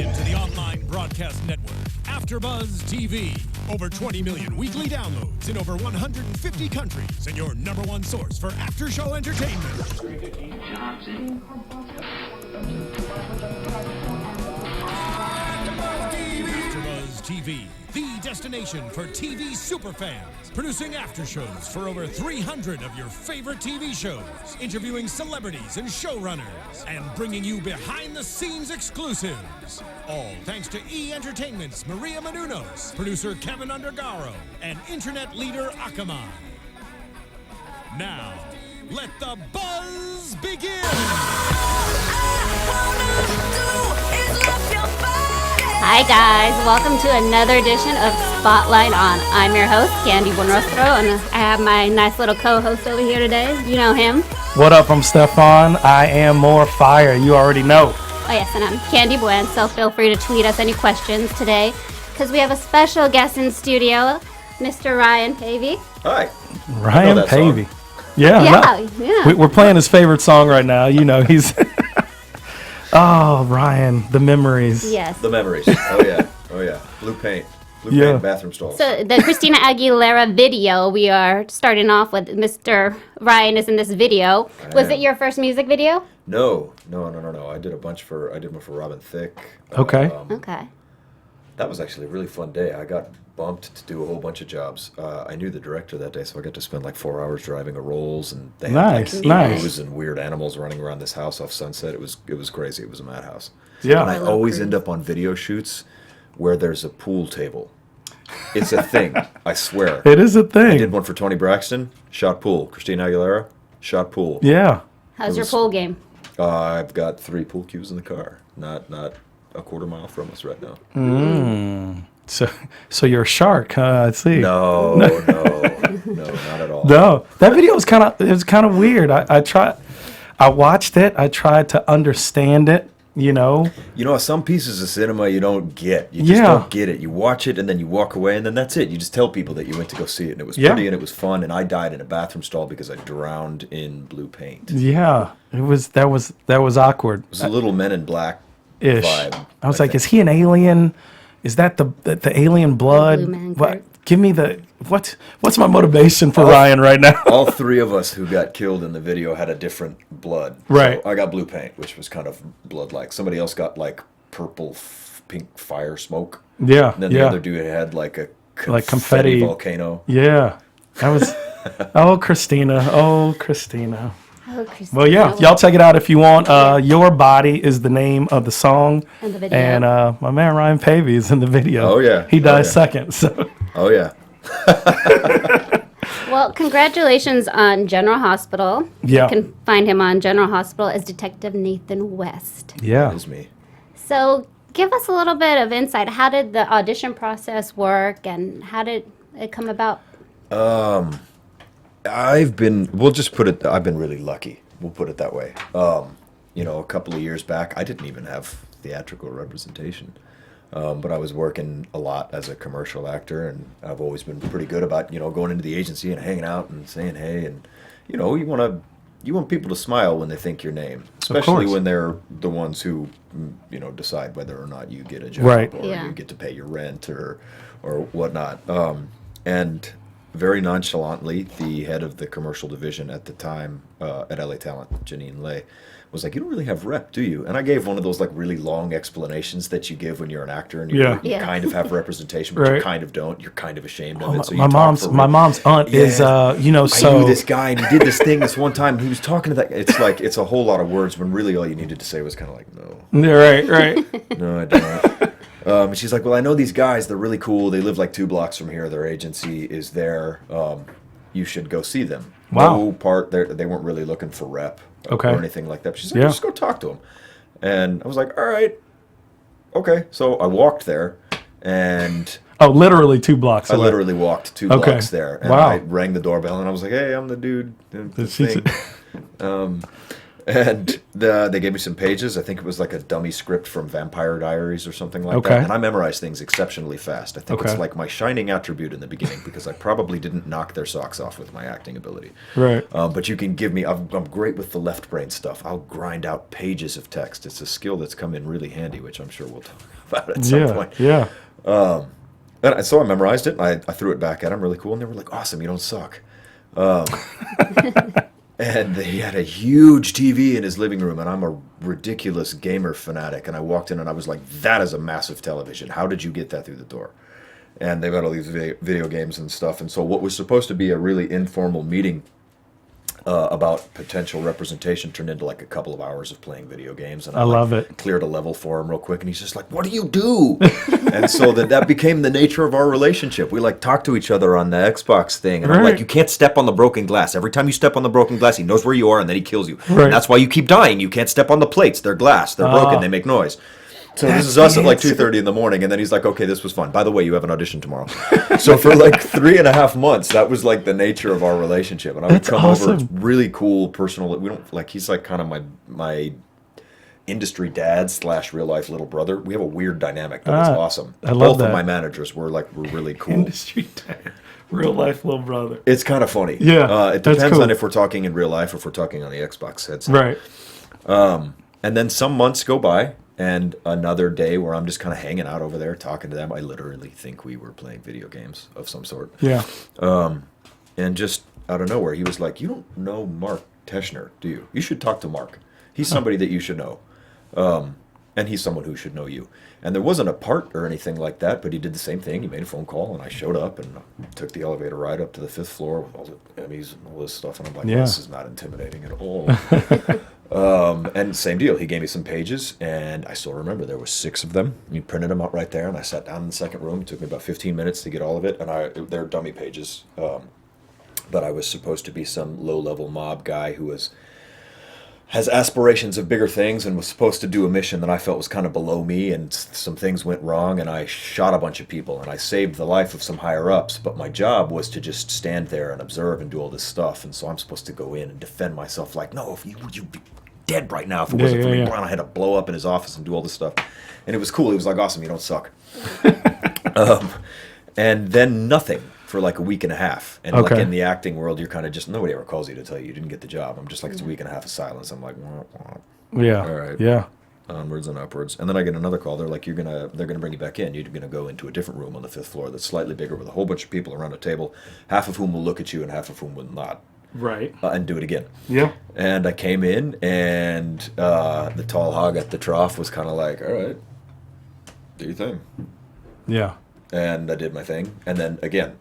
into the online broadcast network, AFTERBUZZ TV. Over 20 million weekly downloads in over 150 countries, and your number one source for after-show entertainment. AFTERBUZZ TV, the destination for TV superfans. Producing after shows for over 300 of your favorite TV shows, interviewing celebrities and showrunners, and bringing you behind-the-scenes exclusives. All thanks to E! Entertainment's Maria Menounos, producer Kevin Undergaro, and internet leader Akamai. Now, let the buzz begin! Hi guys, welcome to another edition of Spotlight On. I'm your host, Buenrostro, and I have my nice little co-host over here today. You know him. What up, I'm Stephaune. I am more fire, you already know. Oh yes, and I'm Candy Buen, so feel free to tweet us any questions today, because we have a special guest in studio, Mr. Ryan Paevy. Hi. Ryan Paevy. Yeah. Yeah. We're playing his favorite song right now. You know, he's... Oh, Ryan, the memories. Yes. The memories. Oh, yeah. Oh, yeah. Blue paint. Blue paint bathroom stalls. So the Christina Aguilera video, we are starting off with Mr. Ryan is in this video. Was it your first music video? No. I did one for Robin Thicke. Okay. Okay. That was actually a really fun day. I got bumped to do a whole bunch of jobs. I knew the director that day, so I got to spend like 4 hours driving a Rolls, and they had like emus and weird animals running around this house off Sunset. It was crazy. It was a madhouse. Yeah. And I always end up on video shoots where there's a pool table. It's a thing. I swear. It is a thing. I did one for Tony Braxton. Shot pool. Christina Aguilera. Shot pool. Yeah. How's your pool game? I've got 3 pool cues in the car. Not a quarter mile from us right now. So you're a shark, huh? I see. No, not at all. No, that video was kind of weird. I watched it. I tried to understand it. You know, some pieces of cinema you don't get. You just don't get it. You watch it and then you walk away and then that's it. You just tell people that you went to go see it and it was pretty and it was fun. And I died in a bathroom stall because I drowned in blue paint. Yeah, that was awkward. It was a little Men in Black vibe. I was like, is he an alien? Is that the alien blood? What? Give me what's my motivation for Ryan right now? All 3 of us who got killed in the video had a different blood. Right. So I got blue paint, which was kind of blood-like. Somebody else got like purple, pink fire smoke. Yeah. And then the other dude had like a confetti volcano. Yeah. That was. Oh, Christina. Oh, Christina. Oh, Christina. Well, yeah, y'all check it out if you want. Your Body is the name of the song. And the video. And my man Ryan Paevy is in the video. Oh, yeah. He dies second. So. Oh, yeah. Well, congratulations on General Hospital. Yeah. You can find him on General Hospital as Detective Nathan West. Yeah. That is me. So give us a little bit of insight. How did the audition process work and how did it come about? I've been really lucky. We'll put it that way. A couple of years back, I didn't even have theatrical representation. But I was working a lot as a commercial actor, and I've always been pretty good about, going into the agency and hanging out and saying hey, and you want people to smile when they think your name, especially when they're the ones who decide whether or not you get a job or you get to pay your rent or whatnot. And very nonchalantly, the head of the commercial division at the time at LA Talent, Janine Lay, was like, "You don't really have rep, do you?" And I gave one of those like really long explanations that you give when you're an actor and you kind of have representation, but you kind of don't. You're kind of ashamed of it. So my mom's aunt is I knew this guy and he did this thing this one time and he was talking to that. It's like it's a whole lot of words when really all you needed to say was kind of like no. Yeah, right. No, I don't. And she's like, "Well, I know these guys. They're really cool. They live like 2 blocks from here. Their agency is there. You should go see them." Wow. They weren't really looking for rep or anything like that. But she's like, "Just go talk to them." And I was like, "All right, okay." So I walked there, and literally 2 blocks. I literally walked 2 blocks there, and I rang the doorbell, and I was like, "Hey, I'm the dude." And they gave me some pages. I think it was like a dummy script from Vampire Diaries or something like Okay. that. And I memorized things exceptionally fast. I think it's Okay. like my shining attribute in the beginning because I probably didn't knock their socks off with my acting ability. Right. But you can give me, I'm great with the left brain stuff. I'll grind out pages of text. It's a skill that's come in really handy, which I'm sure we'll talk about at some point. Yeah. And so I memorized it, and I threw it back at them really cool, and they were like, awesome, you don't suck. And he had a huge TV in his living room, and I'm a ridiculous gamer fanatic. And I walked in, and I was like, that is a massive television. How did you get that through the door? And they've got all these video games and stuff. And so what was supposed to be a really informal meeting about potential representation turned into like a couple of hours of playing video games. And I love it. Cleared a level for him real quick, and he's just like, what do you do? And so that became the nature of our relationship. We like talk to each other on the Xbox thing, and I'm Right. like, you can't step on the broken glass. Every time you step on the broken glass, he knows where you are, and then he kills you. Right. And that's why you keep dying. You can't step on the plates. They're glass. They're broken. They make noise. So this is us at like 2:30 in the morning, and then he's like, okay, this was fun. By the way, you have an audition tomorrow. So for like 3.5 months, that was like the nature of our relationship. And I would That's come awesome. over, it's really cool, personal. We don't like, he's like kind of my industry dad / real life little brother. We have a weird dynamic, but it's awesome. I love Both that. of my managers were really cool. Industry dad. Real life little brother. It's kind of funny. Yeah, it that's depends cool. on if we're talking in real life or if we're talking on the Xbox headset. Right. And then some months go by, and another day where I'm just kind of hanging out over there talking to them. I literally think we were playing video games of some sort. Yeah. And just out of nowhere, he was like, you don't know Mark Teschner, do you? You should talk to Mark. He's somebody that you should know. And he's someone who should know you. And there wasn't a part or anything like that, but he did the same thing. He made a phone call, and I showed up and took the elevator ride up to the 5th floor with all the Emmys and all this stuff. And I'm like, Yeah. this is not intimidating at all. And same deal. He gave me some pages, and I still remember there were 6 of them. He printed them out right there, and I sat down in the second room. It took me about 15 minutes to get all of it, and they're dummy pages. But I was supposed to be some low-level mob guy who has aspirations of bigger things and was supposed to do a mission that I felt was kind of below me, and some things went wrong, and I shot a bunch of people, and I saved the life of some higher-ups, but my job was to just stand there and observe and do all this stuff, and so I'm supposed to go in and defend myself like, no, if you'd be dead right now if it wasn't for me. Brown, I had to blow up in his office and do all this stuff, and it was cool. He was like, awesome, you don't suck. And then nothing for like a week and a half. And like Okay. in the acting world, you're kind of just, nobody ever calls you to tell you didn't get the job. I'm just like, it's a week and a half of silence. I'm like, wah, wah. Yeah. All right. Yeah. Onwards and upwards. And then I get another call. They're like, they're gonna bring you back in. You're gonna go into a different room on the 5th floor that's slightly bigger with a whole bunch of people around a table, half of whom will look at you and half of whom will not. Right. And do it again. Yeah. And I came in, and the tall hog at the trough was kind of like, all right, do your thing. Yeah. And I did my thing. And then again,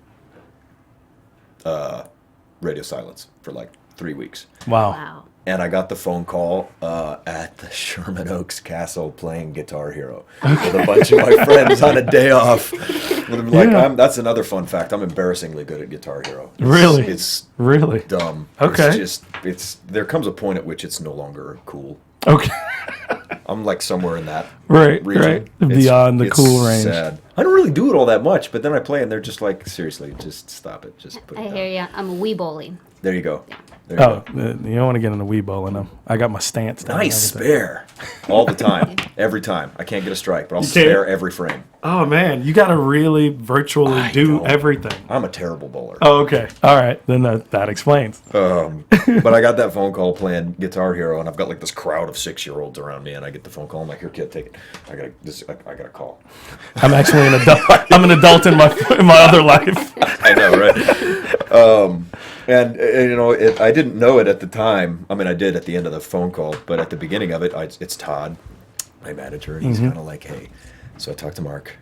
radio silence for like 3 weeks. Wow. Wow. And I got the phone call at the Sherman Oaks Castle playing Guitar Hero with a bunch of my friends on a day off. Like, Yeah. that's another fun fact. I'm embarrassingly good at Guitar Hero. Really? It's Really? dumb. Okay. There comes a point at which it's no longer cool. Okay. I'm like somewhere in that Right. region. Right. Beyond the It's cool range. sad. I don't really do it all that much, but then I play and they're just like, seriously, just stop it. Just put it I down. hear you. I'm a wee bowling. There you go. There you Oh, go. you don't want to get in the wee bowling them. I got my stance down. and Nice everything. spare. All the time. Every time. I can't get a strike, but I'll can't? spare every frame. Oh man, you got to really virtually I do know. everything. I'm a terrible bowler. Oh, okay. All right. Then that explains. But I got that phone call playing Guitar Hero, and I've got like this crowd of 6-year-olds around me, and I get the phone call. I'm like, here, kid, take it. I got a call. I'm actually an adult. I'm an adult in my other life. I know, right? And you know, I didn't know it at the time. I mean, I did at the end of the phone call, but at the beginning of it, it's Todd, my manager, and he's kind of like, hey. So I talked to Mark.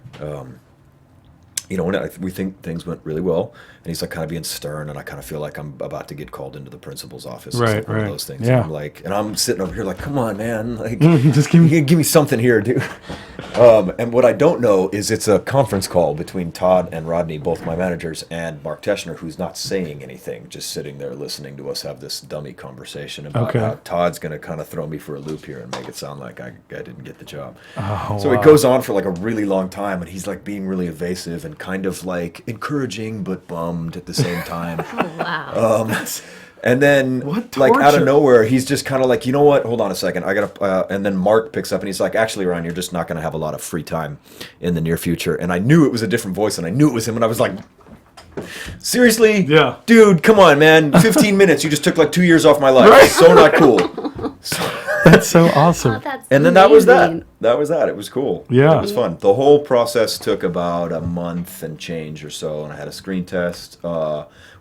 You know, we think things went really well, and he's like kind of being stern, and I kind of feel like I'm about to get called into the principal's office. It's Right, like one right. of those things. Yeah. And I'm like, and I'm sitting over here like, come on, man, like, Just give me. give me something here, dude. And what I don't know is it's a conference call between Todd and Rodney, both my managers, and Mark Teschner, who's not saying anything, just sitting there listening to us have this dummy conversation about Okay. how Todd's going to kind of throw me for a loop here and make it sound like I didn't get the job. Oh, So wow. it goes on for like a really long time, and he's like being really evasive and kind of like encouraging but bummed at the same time. Oh, wow. And then, What like, out torture. of nowhere, he's just kind of like, you know what? Hold on a second. I got to... and then Mark picks up and he's like, actually, Ryan, you're just not going to have a lot of free time in the near future. And I knew it was a different voice, and I knew it was him. And I was like, seriously? Yeah. Dude, come on, man. 15 minutes. You just took like 2 years off my life. Right. So not cool. That's so awesome. Oh, that's And then that was amazing. that. That was that. It was cool. Yeah. It was fun. The whole process took about a month and change or so, and I had a screen test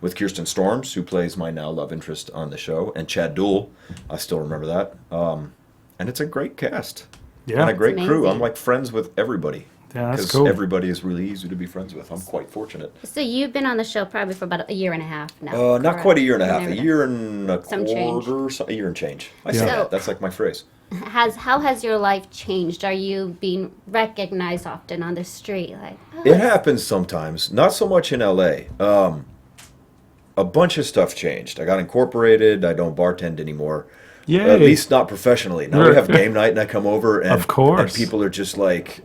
with Kirsten Storms, who plays my now love interest on the show, and Chad Duell. I still remember that. And it's a great cast. Yeah. And a great crew. amazing. I'm like friends with everybody. Yeah, that's Because cool. everybody is really easy to be friends with. I'm quite fortunate. So you've been on the show probably for about a year and a half now. Not correct? quite a year and a half. Never A done. year and a Some change. quarter. A year and change. I say Yeah. that. That's like my phrase. How has your life changed? Are you being recognized often on the street? Like, oh, It happens sometimes. Not so much in LA. A bunch of stuff changed. I got incorporated. I don't bartend anymore. Yay. At least not professionally. Now we have game night, and I come over, and, Of course. and people are just like,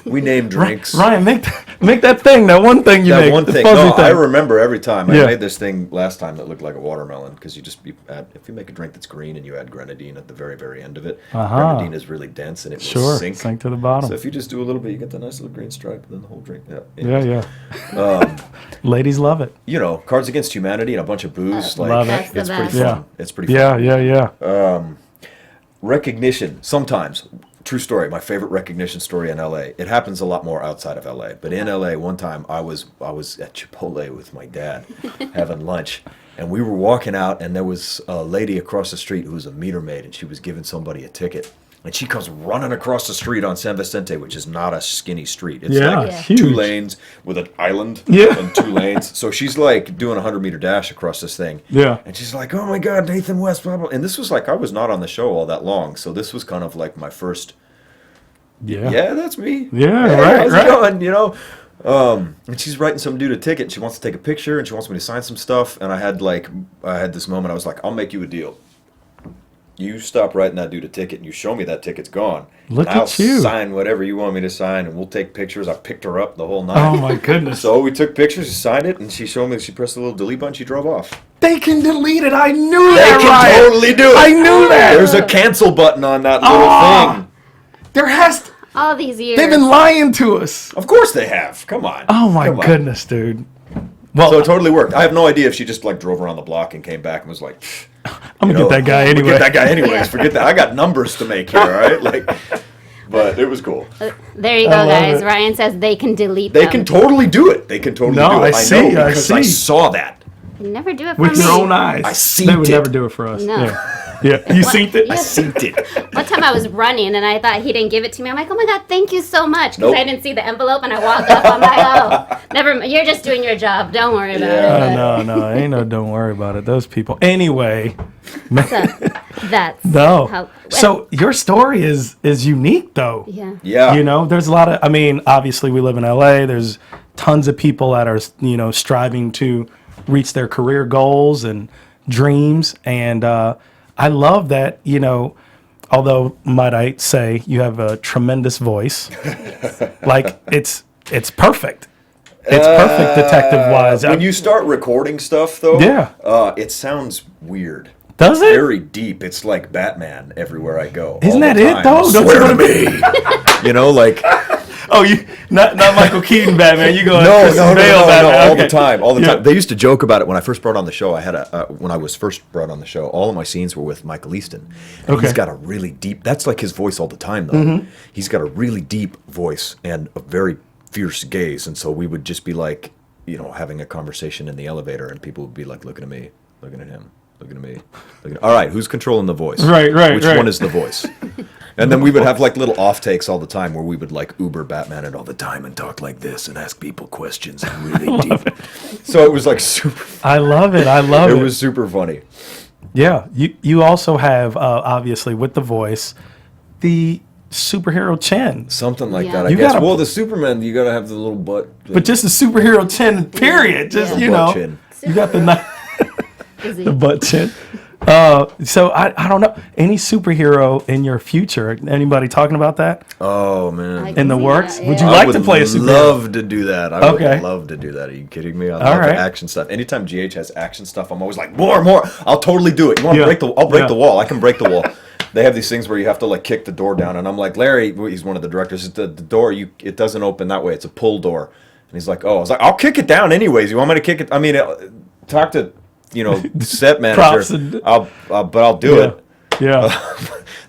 we name drinks. Ryan, make that thing, that one thing you That make. one the thing. fuzzy No, thing. I remember every time. Yeah. I made this thing last time that looked like a watermelon because if you make a drink that's green and you add grenadine at the very, very end of it, grenadine is really dense and it will Sure, sink. sink to the bottom. So if you just do a little bit, you get the nice little green stripe and then the whole drink. Yeah. Yeah, yeah. Ladies love it. You know, Cards Against Humanity and a bunch of booze. Like, Love it. That's the it's pretty best. Yeah. fun. It's pretty fun. Yeah. Recognition, sometimes. True story. My favorite recognition story in LA. It happens a lot more outside of LA, but in LA, one time I was at Chipotle with my dad having lunch, and we were walking out, and there was a lady across the street who was a meter maid, and she was giving somebody a ticket. And she comes running across the street on San Vicente, which is not a skinny street. It's Yeah, like Yeah. huge. 2 lanes with an island Yeah. and 2 lanes. So she's like doing a 100-meter dash across this thing. Yeah. And she's like, oh my God, Nathan West, blah, blah. And this was like, I was not on the show all that long. So this was kind of like my first, yeah, that's me. Yeah, Hey, right, how's right. it going? You know? And she's writing some dude a ticket. She wants to take a picture and she wants me to sign some stuff. And I had this moment. I was like, I'll make you a deal. You stop writing that dude a ticket and you show me that ticket's gone. Look and at you. I'll sign whatever you want me to sign and we'll take pictures. I picked her up the whole night. Oh my goodness. So we took pictures, she signed it, and she showed me, she pressed the little delete button, she drove off. They can delete it. I knew They that, can Ryan. totally do it. I knew that. There's a cancel button on that little Ah. thing. There has to, all these years. they've been lying to us. Of course they have. Come on. Oh my Come on. goodness, dude. Well, So it totally worked. I have no idea if she just like drove around the block and came back and was like, I'm gonna get that guy anyway. Get that guy anyways. Forget that. I got numbers to make here, all right? Like, but it was cool. There you go, love guys. it. Ryan says they can delete They them. can totally do it. They can totally No, do it. I see, know I because I see. saw that. You never do it for With me. your own eyes. I seen They would it. never do it for us. No. Yeah. You seen it? Yeah. I seen it. One time I was running and I thought he didn't give it to me. I'm like, oh my God, thank you so much. Because Nope. I didn't see the envelope and I walked up. I'm like, oh, never mind. You're just doing your job. Don't worry about it. No, ain't no. Don't worry about it. Those people. Anyway, So that's no. how. So your story is unique, though. Yeah. Yeah. You know, there's a lot of. I mean, obviously, we live in LA. There's tons of people that are, striving to reach their career goals and dreams. And I love that. Although might I say, you have a tremendous voice. Like it's perfect. It's perfect, detective wise. When you start recording stuff, though, Yeah. It sounds weird. Does it? Very deep. It's like Batman everywhere I go. Isn't all that the it, time. though? Don't Swear you to wanna me. You know, like Oh, you not Michael Keaton Batman. You go no, Christian Bale no, Batman. all Okay. the time, all the Yeah. time. They used to joke about it when I first brought on the show. I had when I was first brought on the show, all of my scenes were with Michael Easton. And Okay. He's got a really deep. That's like his voice all the time, though. He's got a really deep voice and a very fierce gaze, and so we would just be like, having a conversation in the elevator, and people would be like looking at me, looking at him, looking at me. All right, who's controlling the voice? Right, Which one is the voice? And then we would have like little off takes all the time where we would like Uber Batman it all the time and talk like this and ask people questions and really deep. So it was like super. I love it. It was super funny. Yeah. You also have obviously with the voice the superhero chin, Something like Yeah. that, I You guess. gotta- Well, the Superman, you gotta have the little butt. but just the superhero chin. Period. Just Yeah. you Butt know, chin. you got the butt chin. So I don't know any superhero in your future. Anybody talking about that Oh man, in the works? Would you I like would to play a superhero? love to do that. I Okay. would love to do that. Are you kidding me? I All love right. the action stuff. Anytime GH has action stuff, I'm always like, more. I'll totally do it. You want to Yeah. break the? I'll break Yeah. the wall. I can break the wall. They have these things where you have to like kick the door down, and I'm like, Larry, he's one of the directors. The door, it doesn't open that way. It's a pull door, and he's like, oh, I was like, I'll kick it down anyways. You want me to kick it? I mean, talk to the set Props manager. and- But I'll do Yeah. it. Yeah.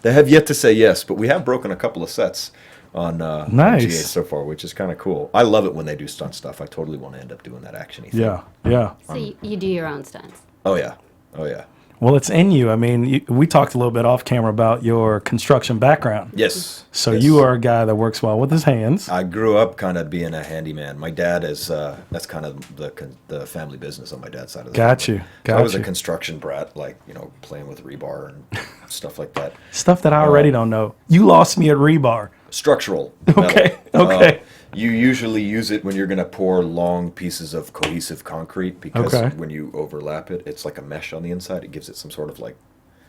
They have yet to say yes, but we have broken a couple of sets on Nice. GA so far, which is kind of cool. I love it when they do stunt stuff. I totally want to end up doing that actiony thing. Yeah. Yeah. So you do your own stunts. Oh yeah. Oh yeah. Well, it's in you. I mean, we talked a little bit off camera about your construction background. Yes. So Yes. you are a guy that works well with his hands. I grew up kind of being a handyman. My dad is that's kind of the family business on my dad's side of the Got family. you. So I was a Got you. construction brat, like playing with rebar and stuff like that. Stuff that I already don't know. You lost me at rebar. Structural. metal. Okay, okay. You usually use it when you're going to pour long pieces of cohesive concrete because Okay. when you overlap it, it's like a mesh on the inside. It gives it some sort of like.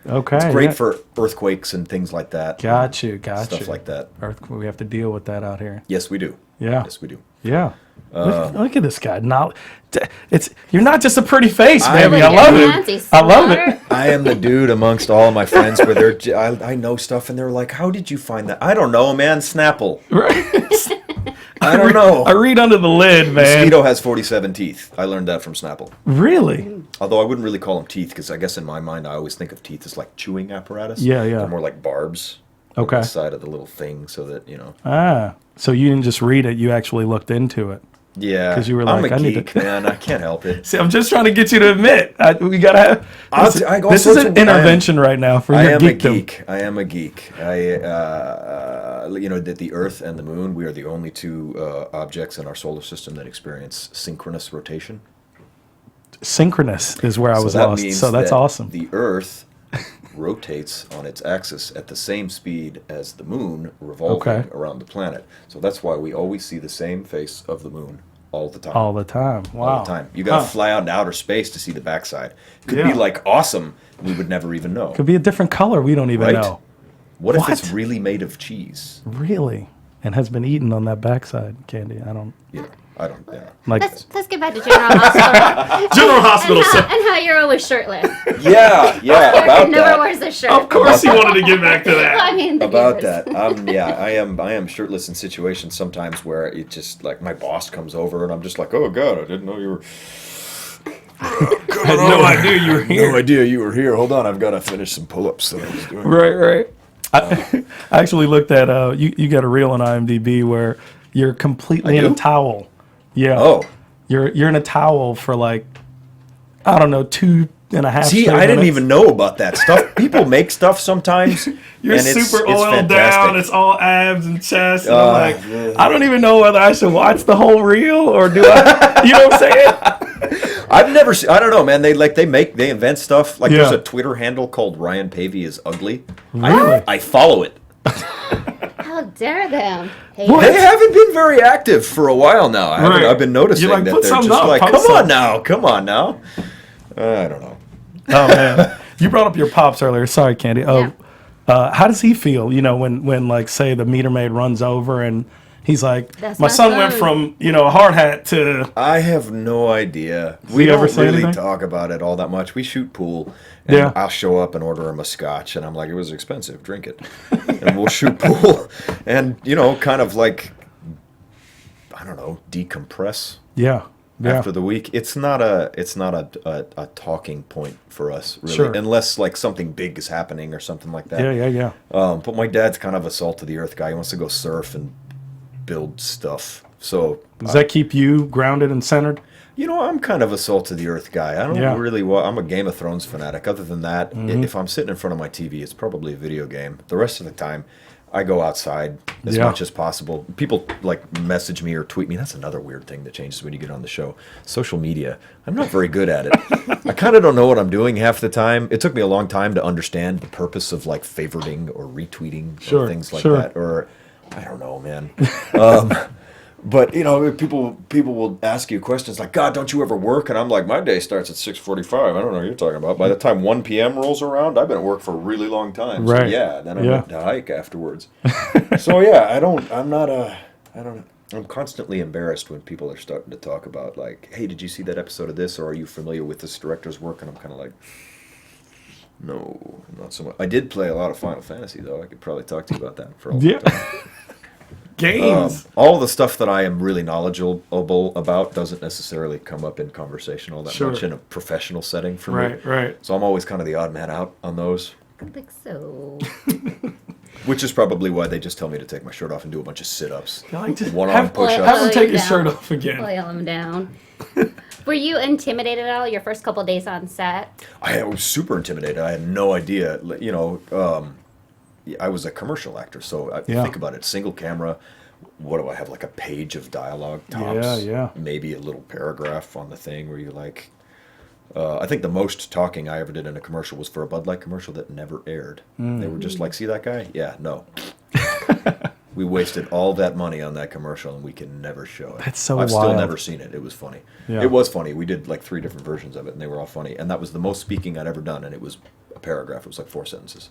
Okay. It's great yeah. for earthquakes and things like that. Got you. Got Stuff you. like that. We have to deal with that out here. Yes, we do. Yeah. Yes, we do. Yeah. Look at this guy. Now, you're not just a pretty face, baby. Look I at love Nancy it. I love Slaughter. it. I am the dude amongst all my friends where I know stuff and they're like, "How did you find that?" I don't know, man. Snapple. Right. I don't know. I read under the lid, man. Mosquito has 47 teeth. I learned that from Snapple. Really? Although I wouldn't really call them teeth because I guess in my mind I always think of teeth as like chewing apparatus. Yeah, yeah. They're more like barbs. Okay. On the side of the little thing so that, Ah. So you didn't just read it, you actually looked into it. Yeah. 'Cause you were I'm like, a I need geek, to- man. I can't help it. See, I'm just trying to get you to admit. We got to have. I go This is sorts an of- intervention right now for I your am a geekdom. geek. I am a geek. That the Earth and the Moon, we are the only two objects in our solar system that experience synchronous rotation. Synchronous is where I was that lost. means So that's that awesome. The Earth rotates on its axis at the same speed as the Moon revolving Okay. around the planet. So that's why we always see the same face of the Moon all the time. All the time. Wow. All the time. You got to Huh. fly out into outer space to see the backside. Could Yeah. be like awesome. We would never even know. Could be a different color. We don't even Right? know. What if it's What? really made of cheese? Really? And has been eaten on that backside, Candy. I don't I don't. Yeah. like. Let's get back to General Hospital. General Hospital. And how you're always shirtless. Yeah. About Never that. wears a shirt. Of course, he wanted to get back to that. I mean, the About viewers. that. I am shirtless in situations sometimes where it just like my boss comes over and I'm just like, oh god, I didn't know you were. I had no idea you were here. No idea you were here. Hold on, I've got to finish some pull-ups that I was doing. Right. I actually looked at you got a reel on IMDb where you're completely I in a do? towel. Yeah. Oh, You're in a towel for like, I don't know, 2.5. see, straight I didn't minutes. even know about that stuff. People make stuff sometimes. You're and it's super oiled fantastic. down. It's all abs and chest. And I'm like, yeah. I don't even know whether I should watch the whole reel or do I. You know what I'm saying? I've never seen. I don't know, man. They invent stuff. Like there's Yeah. a Twitter handle called Ryan Paevy is ugly. Really? I follow it. How dare them? Hey, They haven't been very active for a while now. Right. I've been noticing You're like, that put they're something just up, like, post come on now. I don't know. Oh man, you brought up your pops earlier. Sorry, Candy. Yeah. How does he feel? When like say the meter maid runs over and he's like, That's my my son went son." from a hard hat to. I have no idea. he We ever don't say really anything? talk about it all that much. We shoot pool, and Yeah. I'll show up and order him a scotch, and I'm like, it was expensive. Drink it, and we'll shoot pool, and kind of like, I don't know, decompress. Yeah. After the week, it's not a talking point for us really, Sure. unless like something big is happening or something like that. Yeah. But my dad's kind of a salt of the earth guy. He wants to go surf and build stuff. So Does that keep you grounded and centered? I'm kind of a salt of the earth guy. I don't Yeah. really. I'm a Game of Thrones fanatic. Other than that, if I'm sitting in front of my TV, it's probably a video game. The rest of the time, I go outside as Yeah. much as possible. People like message me or tweet me. That's another weird thing that changes when you get on the show. Social media. I'm not very good at it. I kind of don't know what I'm doing half the time. It took me a long time to understand the purpose of like favoriting or retweeting Sure, or things like sure. that. Or I don't know, man. But you know, people will ask you questions like, "God, don't you ever work?" And I'm like, "My day starts at 6:45. I don't know what you're talking about." By the time 1 p.m. rolls around, I've been at work for a really long time. So Right. yeah, then I went to hike afterwards. So yeah, I'm constantly embarrassed when people are starting to talk about like, "Hey, did you see that episode of this?" or "Are you familiar with this director's work?" And I'm kind of like, "No, not so much." I did play a lot of Final Fantasy though. I could probably talk to you about that for a long time. Games. All the stuff that I am really knowledgeable about doesn't necessarily come up in conversation all that much in a professional setting for me. Right. So I'm always kind of the odd man out on those. I think so. Which is probably why they just tell me to take my shirt off and do a bunch of sit-ups. Like, just one-arm have push-ups. him take his shirt off again. Oil him down. Were you intimidated at all your first couple days on set? I was super intimidated. I had no idea. You know, I was a commercial actor, so think about it. Single camera. What do I have? Like a page of dialogue tops? Yeah. Maybe a little paragraph on the thing where you like. I think the most talking I ever did in a commercial was for a Bud Light commercial that never aired. They were just like, "See that guy? Yeah, no." We wasted all that money on that commercial, and we can never show it. That's so I've wild. still never seen it. It was funny. Yeah. It was funny. We did like 3 different versions of it, and they were all funny. And that was the most speaking I'd ever done, and it was a paragraph. It was like 4 sentences.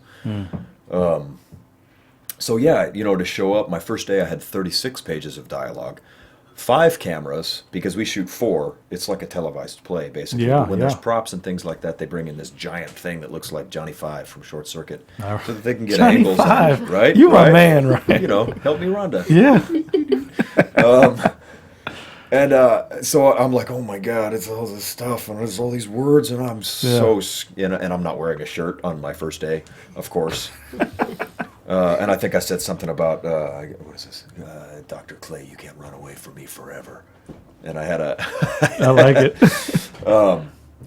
So yeah, you know, to show up, my first day I had 36 pages of dialogue. 5 cameras, because we shoot 4. It's like a televised play, basically. Yeah, But when there's props and things like that, they bring in this giant thing that looks like Johnny Five from Short Circuit, so that they can get Johnny angles on Five. it, right? You my right? man, right? You know, help me, Rhonda. Yeah. And so I'm like, oh my God, it's all this stuff, and there's all these words, and I'm and I'm not wearing a shirt on my first day, of course. And I think I said something about, what is this? Dr. Clay, you can't run away from me forever. And I had I like it.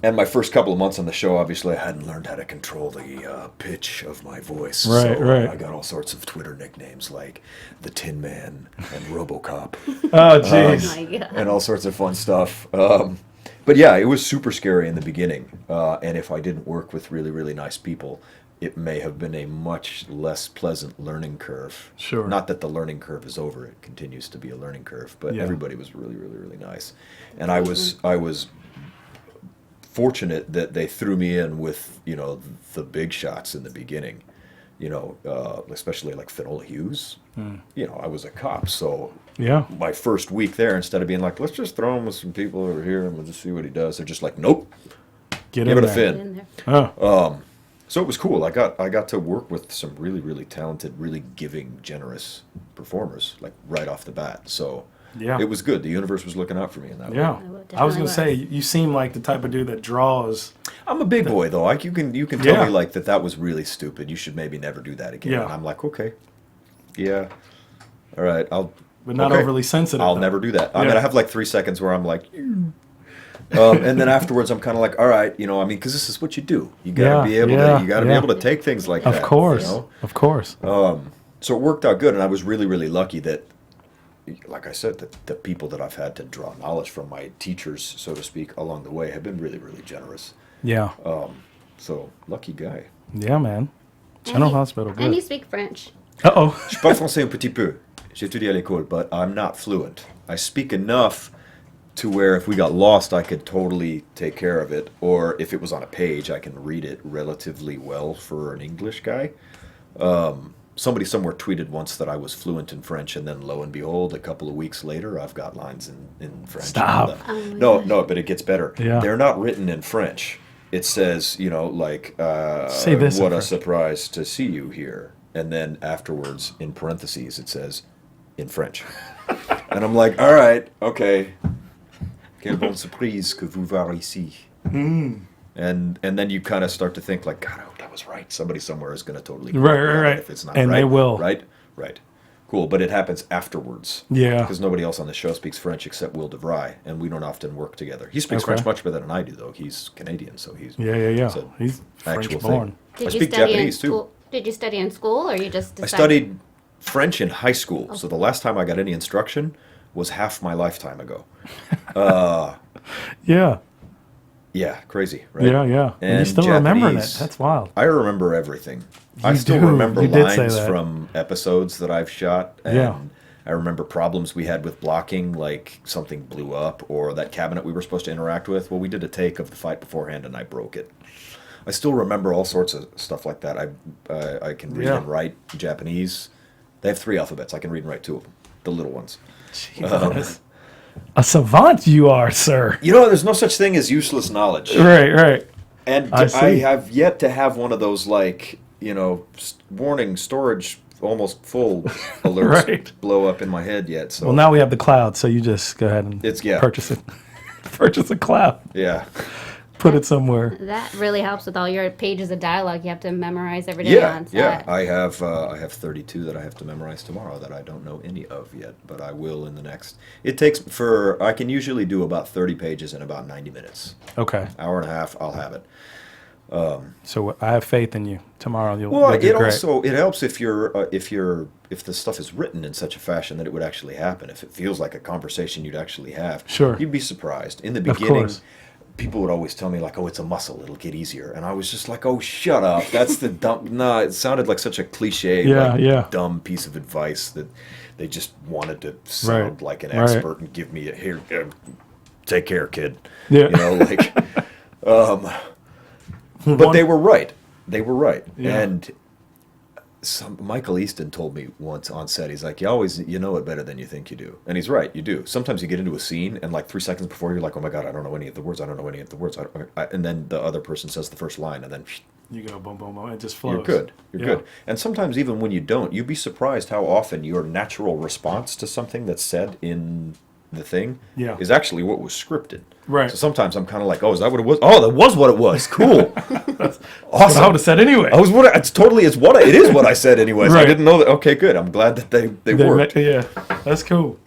and my first couple of months on the show, obviously, I hadn't learned how to control the pitch of my voice. Right, so right. I got all sorts of Twitter nicknames like the Tin Man and RoboCop. Oh, jeez. Oh my God. And all sorts of fun stuff. But yeah, it was super scary in the beginning. And if I didn't work with really, really nice people, it may have been a much less pleasant learning curve. Sure. Not that the learning curve is over; it continues to be a learning curve. But everybody was really, really, really nice, and I was fortunate that they threw me in with, you know, the big shots in the beginning. You know, especially like Finola Hughes. You know, I was a cop, so my first week there, instead of being like, let's just throw him with some people over here and we'll just see what he does, they're just like, nope, Give it a there. fin. So it was cool. I got to work with some really, really talented, really giving, generous performers, like right off the bat. So it was good. The universe was looking out for me in that way. Yeah. I was going to say, you seem like the type of dude that draws. I'm a big boy, though. Like, you can tell me like that was really stupid. You should maybe never do that again. Yeah. And I'm like, okay, yeah, all right, But not overly sensitive. I'll though. never do that. I mean, I have like 3 seconds where I'm like, and then afterwards I'm kind of like, all right, you know, I mean, because this is what you do. You gotta be able to take things like that. Of course, you know? of course. So it worked out good, and I was really, really lucky that, like I said, the people that I've had to draw knowledge from, my teachers, so to speak, along the way, have been really, really generous. Yeah. So lucky guy. Yeah, man. General Hospital. Good. And you speak French. Uh-oh. Je parle français un petit peu. J'ai étudié à l'école, but I'm not fluent. I speak enough to where if we got lost, I could totally take care of it. Or if it was on a page, I can read it relatively well for an English guy. Somebody somewhere tweeted once that I was fluent in French, and then lo and behold, a couple of weeks later, I've got lines in French. Stop. No, but it gets better. Yeah. They're not written in French. It says, you know, like, Say this in what a French. surprise to see you here. And then afterwards, in parentheses, it says, in French. And I'm like, all right, okay. Quelle bonne surprise que vous voir ici. And then you kind of start to think like, God, I hope that was right. Somebody somewhere is going to totally Right. if it's not And right. they will. Right. Cool, but it happens afterwards. Yeah. Because nobody else on the show speaks French except Will DeVry, and we don't often work together. He speaks French much better than I do, though. He's Canadian, so he's Yeah. it's a He's actual French-born. thing. I speak Japanese too. Did you study in school, or you just I decided? studied French in high school, so the last time I got any instruction was half my lifetime ago. Yeah. Yeah, crazy, right? Yeah. And you And still remembering it. Japanese, That's wild. I remember everything. I You still do. remember You did say lines that. from episodes that I've shot. And Yeah. I remember problems we had with blocking, like something blew up, or that cabinet we were supposed to interact with. Well, we did a take of the fight beforehand, and I broke it. I still remember all sorts of stuff like that. I can read and write Japanese. They have 3 alphabets. I can read and write 2 of them, the little ones. A savant you are, sir. You know, there's no such thing as useless knowledge. Right. And I have yet to have one of those, like, you know, warning, storage almost full alerts blow up in my head yet. So. Well, now we have the cloud, so you just go ahead and purchase it. Purchase a cloud. Yeah. Put it somewhere. That really helps with all your pages of dialogue you have to memorize every day on set. Yeah, I have 32 that I have to memorize tomorrow that I don't know any of yet, but I will in the next. It takes I can usually do about 30 pages in about 90 minutes. Okay. Hour and a half, I'll have it. So I have faith in you. Tomorrow you'll Well, do great. it helps if the stuff is written in such a fashion that it would actually happen. If it feels like a conversation you'd actually have, sure, you'd be surprised. In the Of beginning, course. people would always tell me, like, oh, it's a muscle, it'll get easier. And I was just like, oh, shut up. That's the dumb, no, it sounded like such a cliche, dumb piece of advice that they just wanted to sound like an expert and give me here, take care, kid. Yeah. You know, like, but they were right. They were right. Yeah. And Michael Easton told me once on set, he's like, you know it better than you think you do. And he's right, you do. Sometimes you get into a scene and like 3 seconds before you're like, oh my God, I don't know any of the words. And then the other person says the first line and then you go boom, boom, boom. It just flows. You're good. You're good. And sometimes even when you don't, you'd be surprised how often your natural response to something that's said in the thing is actually what was scripted. Right. So sometimes I'm kind of like, oh, is that what it was? Oh, that was what it was. Cool. That's awesome. what I would have said anyway. It is what I said anyways. Right. I didn't know that. Okay, good. I'm glad that they worked. Yeah, that's cool.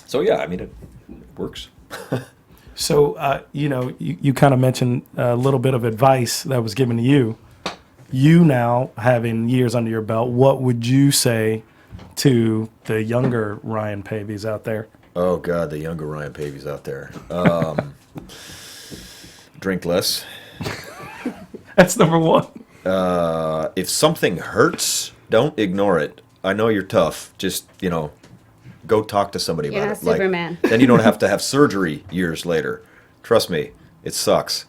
So yeah, I mean, it works. So, you kind of mentioned a little bit of advice that was given to you. You now, having years under your belt, what would you say to the younger Ryan Paevy's out there? Oh, God, the younger Ryan Paevy's out there. Drink less. That's number one. If something hurts, don't ignore it. I know you're tough. Just, go talk to somebody about it. Superman. Then you don't have to have surgery years later. Trust me, it sucks.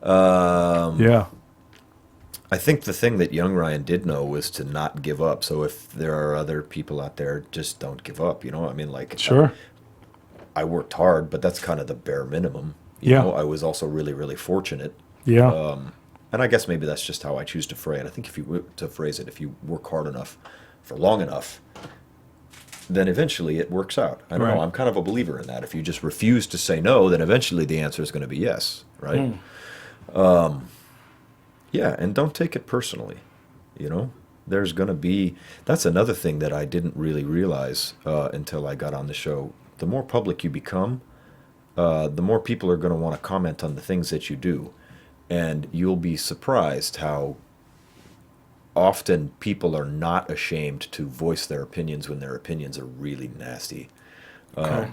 Yeah. I think the thing that young Ryan did know was to not give up. So if there are other people out there, just don't give up. I mean, like, sure. I worked hard, but that's kind of the bare minimum. You know, I was also really, really fortunate. Yeah. And I guess maybe that's just how I choose to phrase it. I think if you work hard enough for long enough, then eventually it works out. I don't know. I'm kind of a believer in that. If you just refuse to say no, then eventually the answer is going to be yes, right? Yeah, and don't take it personally. There's going to be... That's another thing that I didn't really realize until I got on the show. The more public you become, the more people are going to want to comment on the things that you do. And you'll be surprised how often people are not ashamed to voice their opinions when their opinions are really nasty. Okay.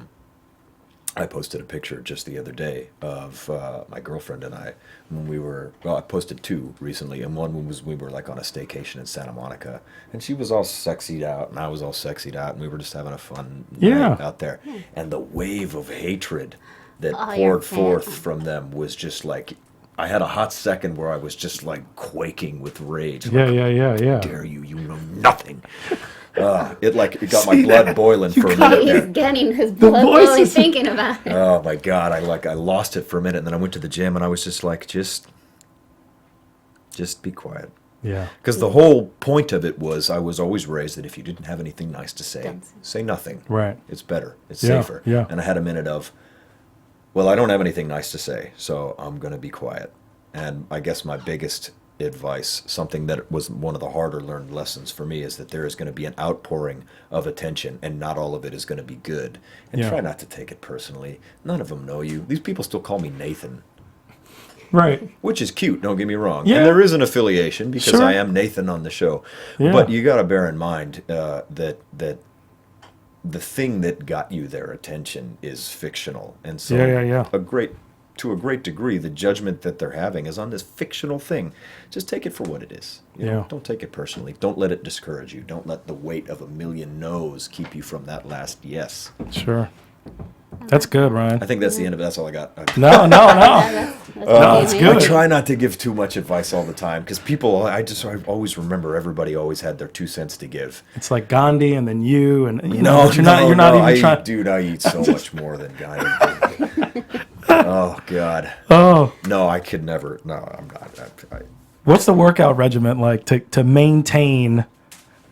I posted a picture just the other day of my girlfriend and I when I posted 2 recently, and one was we were like on a staycation in Santa Monica, and she was all sexied out and I was all sexied out, and we were just having a fun night out there. And the wave of hatred that poured forth from them was just like, I had a hot second where I was just like quaking with rage. Yeah. How dare you? You know nothing. It got my blood boiling for a minute. He's getting his blood boiling thinking about it. Oh my God! I lost it for a minute, and then I went to the gym, and I was just like, just be quiet. Yeah. Because the whole point of it was, I was always raised that if you didn't have anything nice to say nothing. Right. It's better. It's safer. Yeah. And I had a minute of, well, I don't have anything nice to say, so I'm going to be quiet. And I guess my biggest advice, something that was one of the harder learned lessons for me, is that there is going to be an outpouring of attention, and not all of it is going to be good. And try not to take it personally. None of them know you. These people still call me Nathan. Right. Which is cute, don't get me wrong. Yeah. And there is an affiliation because Sure. I am Nathan on the show. Yeah. But you got to bear in mind that the thing that got you their attention is fictional. And so Yeah. a great to a great degree, the judgment that they're having is on this fictional thing. Just take it for what it is. You know? Don't take it personally. Don't let it discourage you. Don't let the weight of a million no's keep you from that last yes. Sure. That's good, Ryan. I think that's the end of it. That's all I got. No. No, it's good. I try not to give too much advice all the time because people, I always remember everybody always had their 2 cents to give. It's like Gandhi and then you, and you're not even trying. Dude, I eat so much more than Gandhi. Oh God. Oh. No, I could never. No, I'm not. What's the workout regimen like to maintain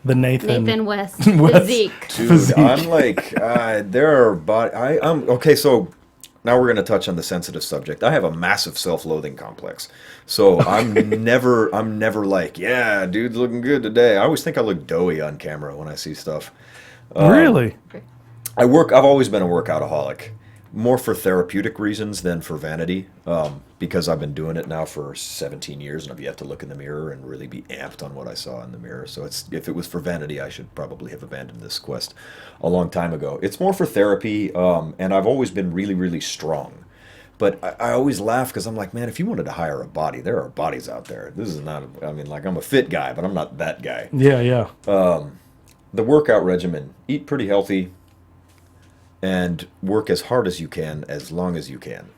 the Nathan West physique? Dude, I'm like, I'm okay. So now we're going to touch on the sensitive subject. I have a massive self-loathing complex. So I'm never like, yeah, dude's looking good today. I always think I look doughy on camera when I see stuff. Really? I've always been a workoutaholic, more for therapeutic reasons than for vanity, because I've been doing it now for 17 years and I've yet to look in the mirror and really be amped on what I saw in the mirror. So if it was for vanity, I should probably have abandoned this quest a long time ago. It's more for therapy, and I've always been really, really strong. But I always laugh because I'm like, man, if you wanted to hire a body, there are bodies out there. This is not, like I'm a fit guy, but I'm not that guy. Yeah. The workout regimen, eat pretty healthy, and work as hard as you can, as long as you can.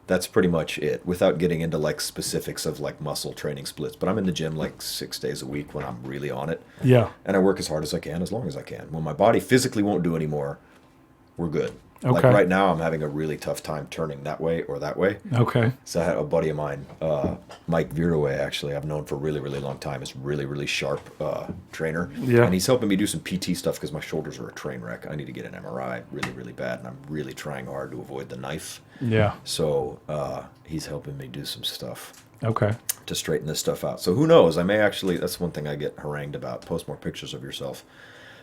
That's pretty much it, without getting into like specifics of like muscle training splits. But I'm in the gym like 6 days a week when I'm really on it. Yeah. And I work as hard as I can, as long as I can. When my body physically won't do anymore, we're good. Okay. Like right now, I'm having a really tough time turning that way or that way. Okay. So I had a buddy of mine, Mike Veeraway, actually, I've known for a really, really long time. Is really, really sharp trainer. Yeah. And he's helping me do some PT stuff because my shoulders are a train wreck. I need to get an MRI really, really bad, and I'm really trying hard to avoid the knife. Yeah. So he's helping me do some stuff. Okay. To straighten this stuff out. So who knows? I may actually, that's one thing I get harangued about. Post more pictures of yourself.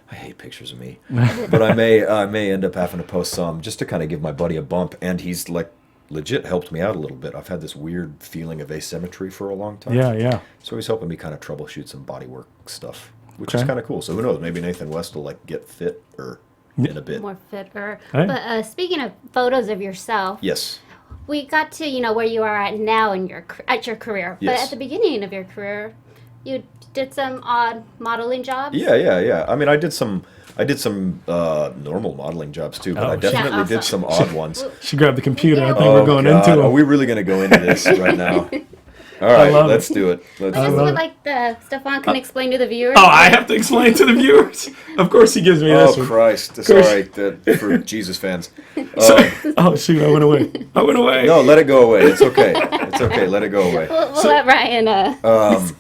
I hate pictures of me, but I may end up having to post some just to kind of give my buddy a bump. And he's like legit helped me out a little bit. I've had this weird feeling of asymmetry for a long time. Yeah. So he's helping me kind of troubleshoot some bodywork stuff, which is kind of cool. So who knows? Maybe Nathan West will like get fit or in a bit. More fitter. Hey. But speaking of photos of yourself, Yes. we got to where you are at now in your career. But Yes. at the beginning of your career, you did some odd modeling jobs. Yeah. I mean, I did some normal modeling jobs too, but I definitely did some odd ones. She grabbed the computer. I think Oh, we're going God. into it. Are we really going to go into this right now? All right, love let's do it. I guess love would it. like Stephaune can explain to the viewers. Oh, I have to explain to the viewers. Of course, he gives me this Oh, one. Christ. Sorry for Jesus fans. Oh, shoot, I went away. No, let it go away. It's okay. Let it go away. We'll let Ryan.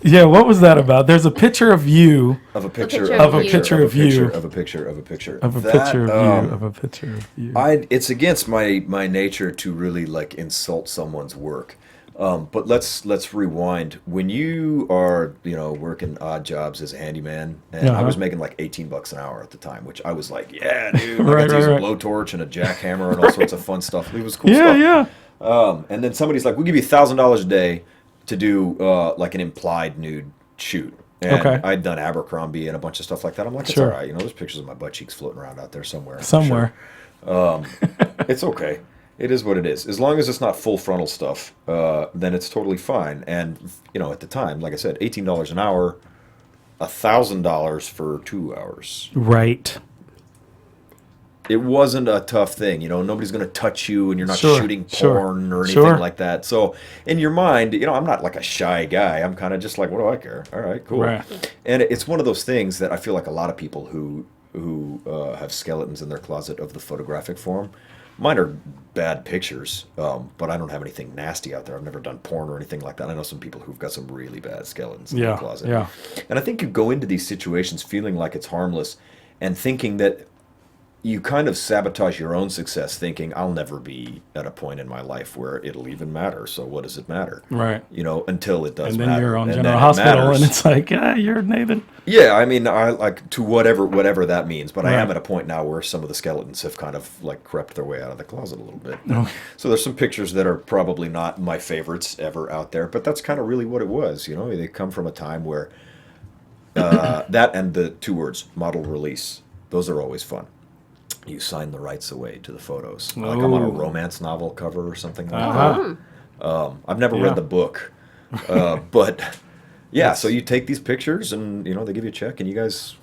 Yeah, what was that about? There's a picture of you. Of a picture Of a picture of you. Of a picture of a picture. Of a picture of you. Of a picture of you. It's against my nature to really like insult someone's work. But let's rewind. When you are, working odd jobs as a handyman, and I was making like $18 an hour at the time, which I was like, yeah, dude, I got to use a blowtorch and a jackhammer and all sorts of fun stuff. It was cool stuff. Yeah. And then somebody's like, we'll give you $1,000 a day to do like an implied nude shoot. And I'd done Abercrombie and a bunch of stuff like that. I'm like, it's all right. There's pictures of my butt cheeks floating around out there somewhere. Somewhere. Sure. It's okay. It is what it is. As long as it's not full frontal stuff, then it's totally fine. And, at the time, like I said, $18 an hour, $1,000 for 2 hours. Right. It wasn't a tough thing. Nobody's going to touch you and you're not shooting porn or anything like that. So in your mind, I'm not like a shy guy. I'm kind of just like, what do I care? All right, cool. Right. And it's one of those things that I feel like a lot of people who have skeletons in their closet of the photographic form, mine are bad pictures, but I don't have anything nasty out there. I've never done porn or anything like that. I know some people who've got some really bad skeletons in their closet. Yeah. And I think you go into these situations feeling like it's harmless and thinking that you kind of sabotage your own success, thinking I'll never be at a point in my life where it'll even matter. So what does it matter? Right. Until it does and then matter. you're on and General then Hospital, matters. and it's like, you're Nathan. Yeah, I mean, I like to whatever that means. But I am at a point now where some of the skeletons have kind of like crept their way out of the closet a little bit. So there's some pictures that are probably not my favorites ever out there, but that's kind of really what it was. They come from a time where that and the 2 words model release, those are always fun. You sign the rights away to the photos. Like I'm on a romance novel cover or something like that. I've never Yeah. read the book, but yeah. So you take these pictures, and they give you a check, and you guys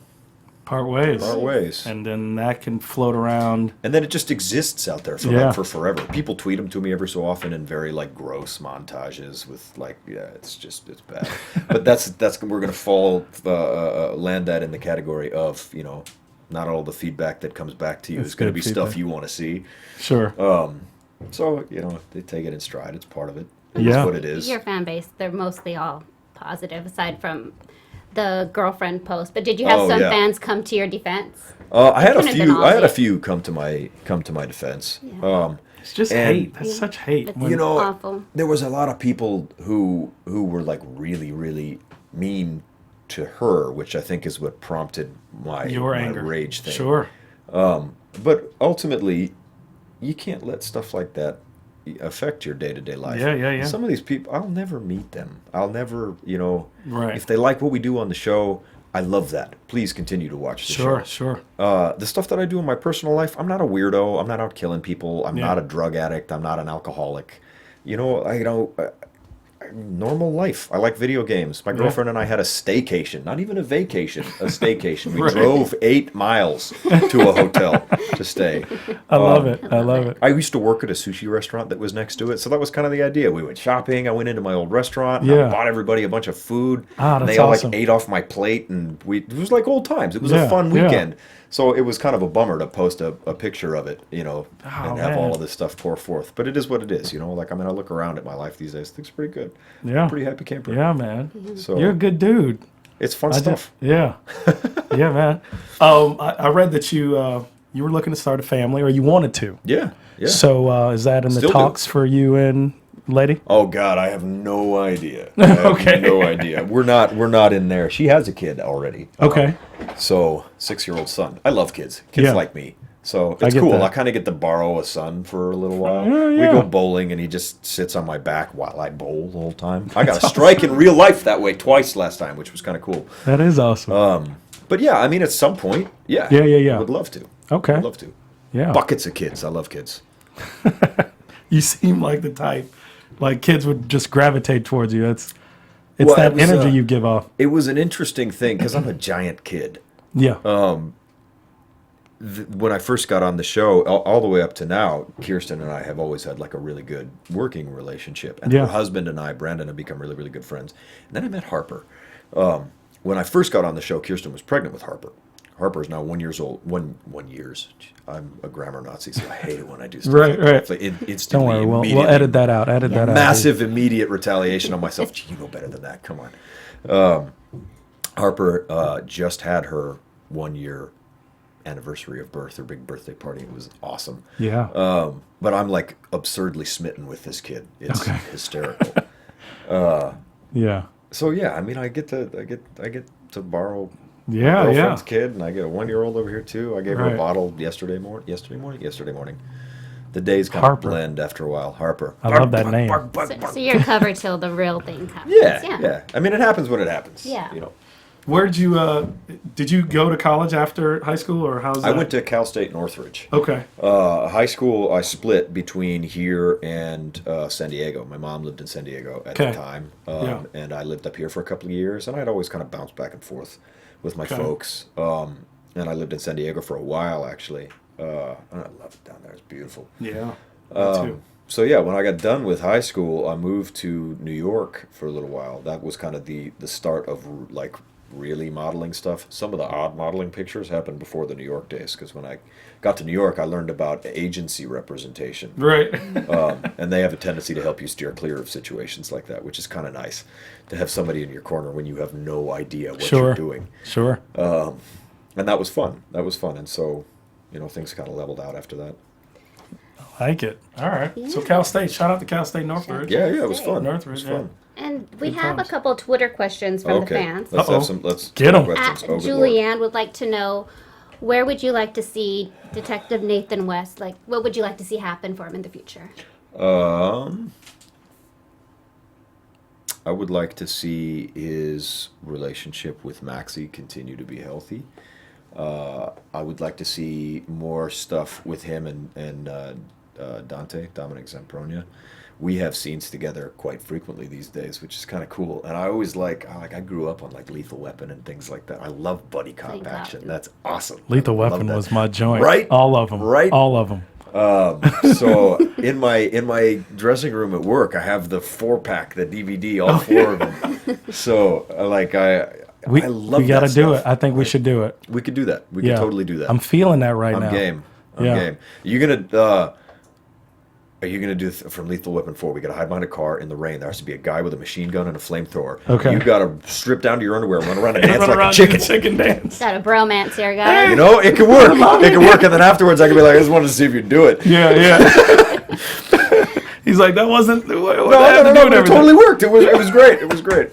Part ways. part ways. And then that can float around. And then it just exists out there for Yeah. for forever. People tweet them to me every so often in very like gross montages with like, it's bad. But that's we're gonna land that in the category of not all the feedback that comes back to you It's is gonna good be stuff feedback. you want to see. Sure. So they take it in stride. It's part of it. Yeah. It's what it is. Your fan base, they're mostly all positive, aside from the girlfriend post. But did you have Oh, some yeah. fans come to your defense? I had a couldn't have been few. all I had a hate. few come to my defense. Yeah. It's just and- hate. That's such hate. It's When- awful. There was a lot of people who were like really, really mean to her, which I think is what prompted my your anger. rage thing. Sure. But ultimately, you can't let stuff like that affect your day-to-day life. Yeah. Some of these people, I'll never meet them. I'll never, Right. if they like what we do on the show, I love that. Please continue to watch the show. Sure. The stuff that I do in my personal life, I'm not a weirdo. I'm not out killing people. I'm Yeah. not a drug addict. I'm not an alcoholic. Normal life. I like video games. My girlfriend and I had a staycation, not even a vacation, a staycation. We Right. drove 8 miles to a hotel to stay. I love it. I love it. I used to work at a sushi restaurant that was next to it, so that was kind of the idea. We went shopping. I went into my old restaurant. And Yeah. I bought everybody a bunch of food. Ah, and that's they all awesome. like ate off my plate, and it was like old times. It was Yeah, a fun yeah. weekend. So it was kind of a bummer to post a picture of it, and have man. all of this stuff pour forth. But it is what it is, Like, I look around at my life these days. Things pretty good. Yeah. Pretty happy camper. Yeah, man. So You're a good dude. it's fun I stuff. Yeah. Yeah, man. I read that you were looking to start a family, or you wanted to. Yeah. Yeah. So is that in the Still do. talks for you and lady? Oh God, I have no idea. I have Okay. no idea. We're not in there. She has a kid already. Okay. So 6-year-old son. I love kids. Kids Yeah. like me. So it's get cool. that. I kind of get to borrow a son for a little while. Yeah, We yeah. go bowling, and he just sits on my back while I bowl the whole time. I got a strike in real life that way twice last time, which was kind of cool. That is awesome. But yeah, at some point, yeah. Yeah. I would love to. Okay. I'd love to. Yeah. Buckets of kids. I love kids. You seem like the type, like kids would just gravitate towards you. It's Well, that it was, energy you give off. It was an interesting thing because I'm a giant kid. Yeah. When I first got on the show, all the way up to now, Kirsten and I have always had like a really good working relationship. And Yeah. her husband and I, Brandon, have become really, really good friends. And then I met Harper. When I first got on the show, Kirsten was pregnant with Harper. Harper is now 1 year old. One years. I'm a grammar Nazi, so I hate it when I do stuff. Right, like that. right. It's like Don't instantly, worry. We'll immediately, edit that out. Edit that out. massive, immediate retaliation on myself. Gee, you know better than that. Come on. Harper just had her 1 year anniversary of birth, her big birthday party. It was awesome. Yeah. But I'm like absurdly smitten with this kid. It's Okay. hysterical. Yeah. So yeah, I get to borrow my Yeah. girlfriend's Yeah. kid, and I get a 1-year-old over here too. I gave her Right. a bottle yesterday morning. The days kind Harper. of blend after a while. Harper. I love that name. So you're covered till the real thing comes. Yeah. It happens when it happens. Yeah. Where'd you? Did you go to college after high school, or how's that? I went to Cal State Northridge. Okay. High school, I split between here and San Diego. My mom lived in San Diego at the Okay. time, Yeah. and I lived up here for a couple of years, and I'd always kind of bounced back and forth with my Okay. folks. And I lived in San Diego for a while, actually. And I love it down there. It's beautiful. Yeah. Me too. So yeah, when I got done with high school, I moved to New York for a little while. That was kind of the start of like really modeling stuff. Some of the odd modeling pictures happened before the New York days, because when I got to New York, I learned about agency representation. Right. And they have a tendency to help you steer clear of situations like that, which is kind of nice to have somebody in your corner when you have no idea what Sure. you're doing. Sure. And that was fun. And so, things kind of leveled out after that. Like it. All right. So Cal State. Shout out to Cal State Northridge. Yeah, it was fun. Northridge, It was fun. And we Good have times. a couple Twitter questions from the fans. Let's Uh-oh. have some. Let's Get 'em. questions. At Oh, good Lord. Julianne would like to know, where would you like to see Detective Nathan West? Like, what would you like to see happen for him in the future? I would like to see his relationship with Maxie continue to be healthy. I would like to see more stuff with him and Dominic Zampronia. we have scenes together quite frequently these days, which is kind of cool. And I always I grew up on like Lethal Weapon and things like that. I love buddy cop action. That's awesome. Lethal Weapon was my joint. Right? All of them. Right? All of them. So in my dressing room at work, I have the 4-pack, the DVD, all 4 of them. So I love. We got to that do stuff. it. I think we should do it. We could do that. We could totally do that. I'm feeling that right now. I'm game. I'm Yeah. game. Are you gonna do from Lethal Weapon 4? We gotta hide behind a car in the rain. There has to be a guy with a machine gun and a flamethrower. Okay. You gotta strip down to your underwear, run around and dance Run like around a chicken. doing chicken dance. Got a bromance here, guys. You know, it can work. It can work, and then afterwards I can be like, I just wanted to see if you'd do it. Yeah, yeah. He's like, that wasn't. No, it totally worked. It was great. It was great.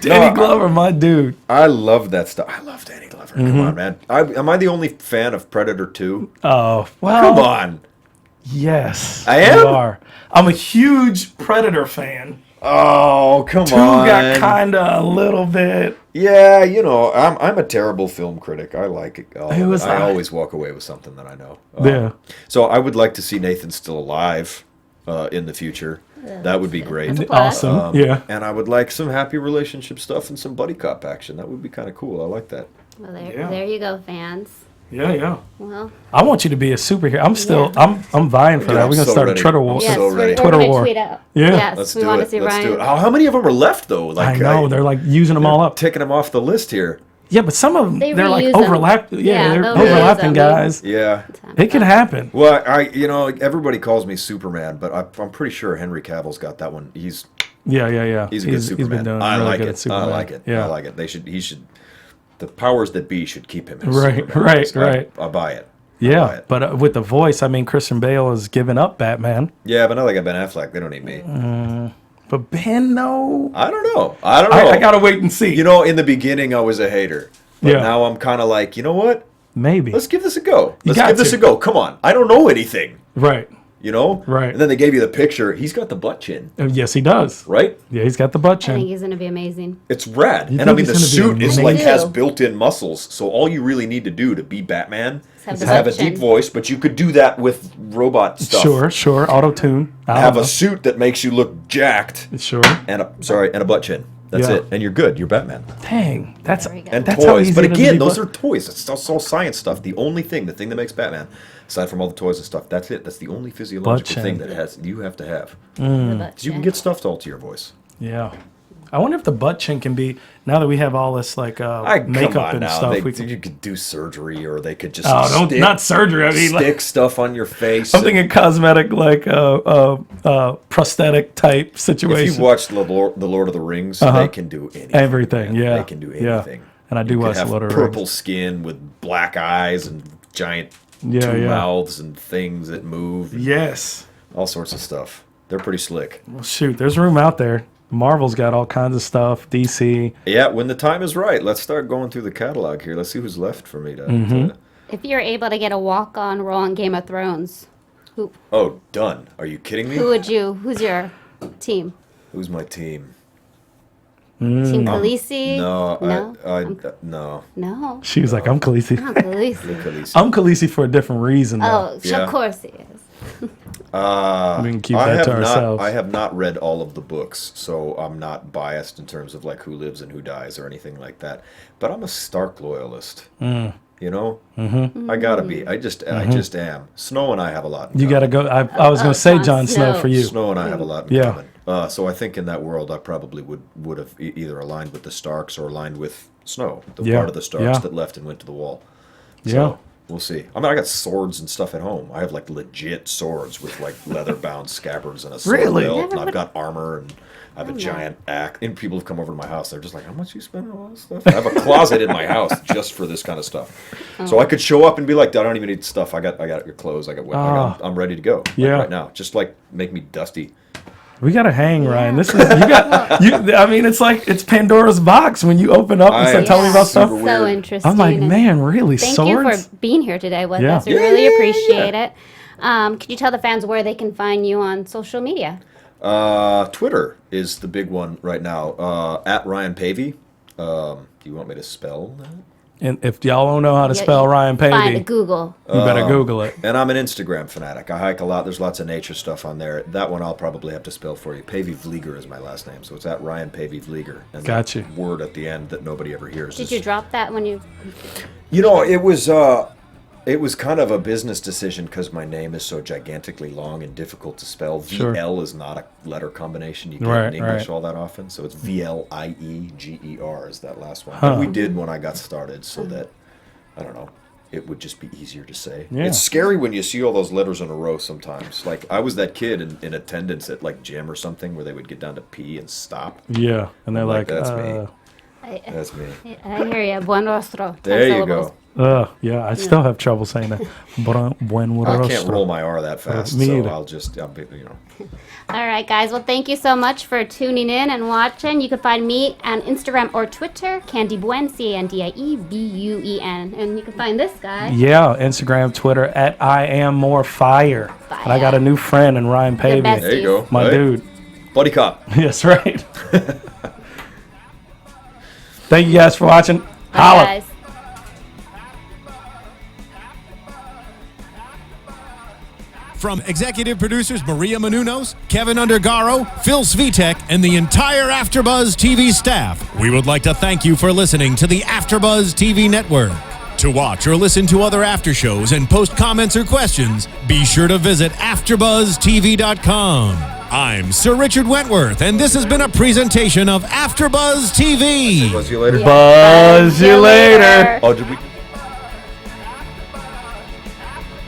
Danny Glover, my dude. I love that stuff. I love Danny Glover. Come on, man. Am I the only fan of Predator 2? Oh, well. Come on. Yes. I am? You are. I'm a huge Predator fan. Oh, come 2 on. got kind of a little bit. Yeah, you know, I'm a terrible film critic. I like it. I always walk away with something that I know. Yeah. So I would like to see Nathan still alive in the future. That would be great. Awesome. Yeah. And I would like some happy relationship stuff and some buddy cop action. That would be kind of cool. I like that. Well, there you go, fans. Yeah, yeah. Well, I want you to be a superhero. I'm vying for Dude, that. I'm We're gonna so start ready. a Twitter war. yes, so ready. we're Twitter gonna war. tweet out. Yeah. Yes, Let's we do want it. to see Let's Ryan. do it. How many of them are left though? I know they're like using them all up. Taking them off the list here. Yeah, but some of them They they're like reuse 'em. overlapped. Yeah, Yeah, they're they'll reuse overlapping 'em. guys. Yeah. It can happen. Well, everybody calls me Superman, but I'm pretty sure Henry Cavill's got that one. He's Yeah. He's a good Superman. He's been doing I really like good it. at Superman. I like it. Yeah. I like it. He should. The powers that be should keep him. As Right, Superman. right. I buy it. Yeah, but with the voice, I mean, Christian Bale has given up Batman. Yeah, but now they got Ben Affleck. They don't need me. But Ben, no. I don't know. I don't know. I gotta wait and see. You know, in the beginning, I was a hater. But Yeah. now I'm kind of like, you know what? Maybe. Let's give this a go. Let's got give this to. a go. Come on. I don't know anything. Right. You know? Right. And then they gave you the picture. He's got the butt chin. Yes, he does. Right? Yeah, he's got the butt I think chin. he's gonna be amazing. It's rad. You And I think mean, he's the gonna be suit is amazing? like has Me too. built-in muscles. So all you really need to do to be Batman Have is the have a butt chin. deep voice, but you could do that with robot stuff. Sure. Auto tune. Have a suit that makes you look jacked Sure. and a butt chin. That's Yeah. it. And you're good. You're Batman. Dang, that's There we go. And that's how toys. easy But it is to again, be those butt- are toys. It's all science stuff. The thing that makes Batman, aside from all the toys and stuff, that's it. That's the only physiological chin. thing that you have to have. The butt You can chin. get stuff to alter your voice. Yeah. I wonder if the butt chin can be now that we have all this like makeup and stuff. You could do surgery, or they could just not surgery. I mean, stick like, stuff on your face. I'm thinking cosmetic, like prosthetic type If situation. you watched the Lord of the Rings, they can do anything. Everything, man. yeah. They can do Yeah. anything. And I do You could watch have Lord of the purple Rings. skin with black eyes and giant Yeah, two yeah. mouths and things that move. Yes. All sorts of stuff. They're pretty slick. Well, shoot, there's room out there. Marvel's got all kinds of stuff. DC. Yeah, when the time is right, let's start going through the catalog here. Let's see who's left for me to. Mm-hmm. If you're able to get a walk-on role on Game of Thrones, Oh, done. Are you kidding me? who's your team? Who's my team? Team Khaleesi? No, No? no. No. She was like, I'm Khaleesi. Not Khaleesi. Khaleesi. I'm Khaleesi for a different reason, though. Oh, Yeah. of course he is. We can keep that to ourselves. I have not read all of the books, so I'm not biased in terms of like who lives and who dies or anything like that. But I'm a Stark loyalist. You know, I gotta be. I just am. Snow and I have a lot. In You common. got to go. I was going to say Jon Jon Snow Snow. for you. Snow and I have a lot in Yeah. common. So I think in that world, I probably would have either aligned with the Starks or aligned with Snow, the Yeah. part of the Starks Yeah. that left and went to the wall. Yeah. So, we'll see. I mean, I got swords and stuff at home. I have like legit swords with like leather-bound scabbards and a sword Really? belt, and I've got armor and I have a giant axe. And people have come over to my house. They're just like, "How much you spend on all this stuff?" I have a closet in my house just for this kind of stuff. So I could show up and be like, "I don't even need stuff. I got your clothes. I'm ready to go. Like, Yeah. right now. Just like make me dusty." We got to hang, Ryan. This is I mean, it's like it's Pandora's box when you open up and start telling me about stuff. Super So weird. interesting. I'm like, and man, really? Thank Swords? you for being here today with Yeah. us. We really appreciate it. Could you tell the fans where they can find you on social media? Twitter is the big one right now. At Ryan Paevy. Do you want me to spell that? And if y'all don't know how to spell Ryan Find Paevy, a Google. you better Google it. And I'm an Instagram fanatic. I hike a lot. There's lots of nature stuff on there. That one I'll probably have to spell for you. Paevy-Vlieger is my last name, so it's at Ryan Paevy-Vlieger. And Gotcha. the word at the end that nobody ever hears. Did you drop that when you? You know, it was kind of a business decision because my name is so gigantically long and difficult to spell. Sure. VL is not a letter combination you get Right, in English right. all that often, so it's VLIEGER is that last one. Huh. But we did when I got started so that, I don't know, it would just be easier to say. Yeah. It's scary when you see all those letters in a row sometimes. Like, I was that kid in attendance at, like, gym or something where they would get down to P and stop. Yeah, and they're like, That's me. That's me. I hear you. Buenrostro. There you go. yeah, I still have trouble saying that. Buenrostro. I can't roll my R that fast, Me so either. I'll be, you know. All right, guys. Well, thank you so much for tuning in and watching. You can find me on Instagram or Twitter, Candy Buen, CandiBuen. And you can find this guy. Yeah, Instagram, Twitter, at I Am More Fire. And I got a new friend in Ryan Paevy. besties. There you go. My Right? dude. Buddy cop. That's right. Thank you guys for watching. Bye, Holla. guys. From executive producers Maria Menounos, Kevin Undergaro, Phil Svitek, and the entire AfterBuzz TV staff, we would like to thank you for listening to the AfterBuzz TV network. To watch or listen to other after shows and post comments or questions, be sure to visit AfterBuzzTV.com. I'm Sir Richard Wentworth, and this has been a presentation of AfterBuzz TV. Buzz you later. Buzz you later. Oh, did we?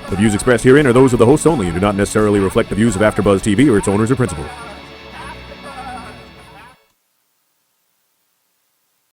The views expressed herein are those of the hosts only and do not necessarily reflect the views of AfterBuzz TV or its owners or principals.